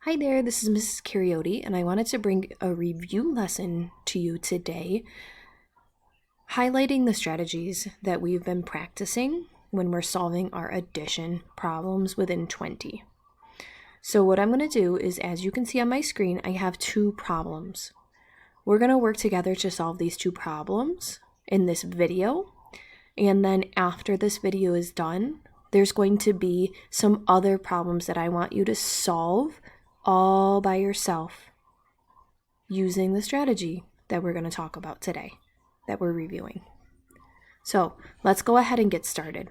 Hi there, this is Mrs. Cariotti, and I wanted to bring a review lesson to you today, highlighting the strategies that we've been practicing when we're solving our addition problems within 20. So what I'm going to do is, as you can see on my screen, I have two problems. We're going to work together to solve these two problems in this video, and then after this video is done, there's going to be some other problems that I want you to solve all by yourself using the strategy that we're going to talk about today, that we're reviewing. So let's go ahead and get started.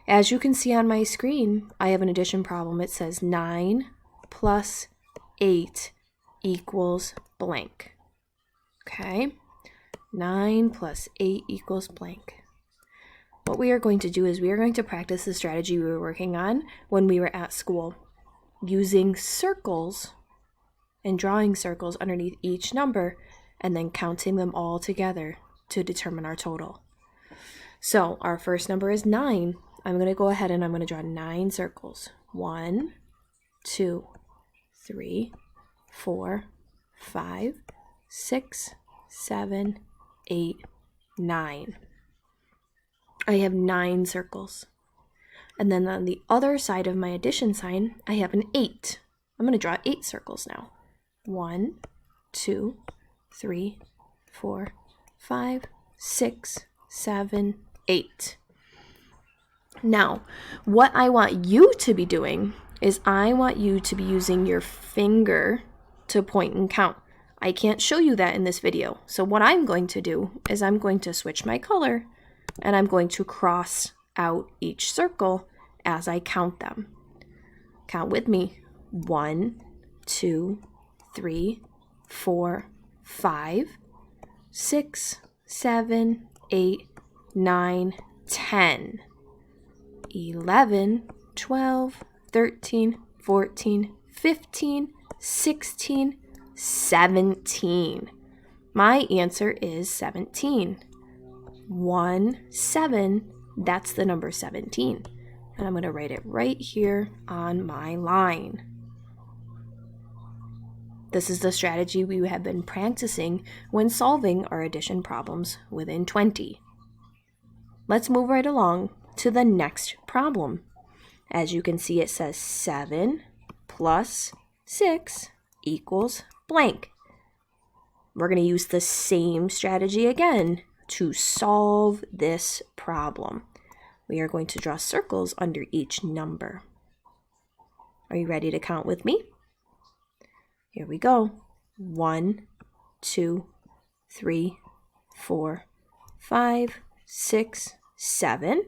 As you can see on my screen, I have an addition problem. It says 9 plus 8 equals blank. Okay, 9 plus 8 equals blank. What we are going to do is we are going to practice the strategy we were working on when we were at school, using circles and drawing circles underneath each number and then counting them all together to determine our total. So our first number is 9. I'm going to go ahead and I'm going to draw 9 circles. 1, 2, 3, 4, 5, 6, 7, 8, 9. I have 9 circles. And then on the other side of my addition sign, I have an 8. I'm going to draw 8 circles now. 1, 2, 3, 4, 5, 6, 7, 8. Now, what I want you to be doing is I want you to be using your finger to point and count. I can't show you that in this video. So what I'm going to do is I'm going to switch my color and I'm going to cross out each circle as I count them. Count with me. 1, 2, 3, 4, 5, 6, 7, 8, 9, 10, 11, 12, 13, 14, 15, 16, 17. My answer is 17. 1, 7, that's the number 17. And I'm going to write it right here on my line. This is the strategy we have been practicing when solving our addition problems within 20. Let's move right along to the next problem. As you can see, it says 7 plus 6 equals blank. We're going to use the same strategy again to solve this problem. We are going to draw circles under each number. Are you ready to count with me? Here we go. 1, 2, 3, 4, 5, 6, 7.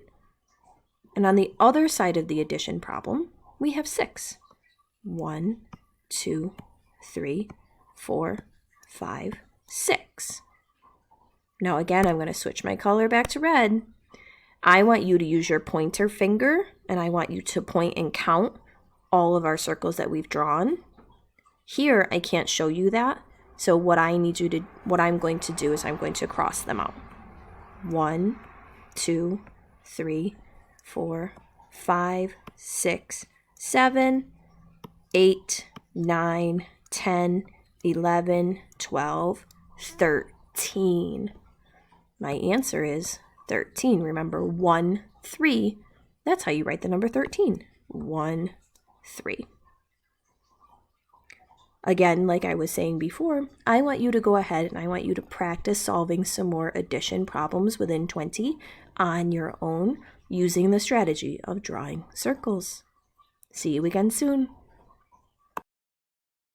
And on the other side of the addition problem, we have 6. 1, 2, 3, 4, 5, 6. Now again, I'm going to switch my color back to red. I want you to use your pointer finger, and I want you to point and count all of our circles that we've drawn. Here, I can't show you that, so what I'm going to do is I'm going to cross them out. 1, 2, 3, 4, 5, 6, 7, 8, 9, 10, 11, 12, 13. My answer is 13. Remember, 1, 3. That's how you write the number 13. 1, 3. Again, like I was saying before, I want you to go ahead and I want you to practice solving some more addition problems within 20 on your own using the strategy of drawing circles. See you again soon.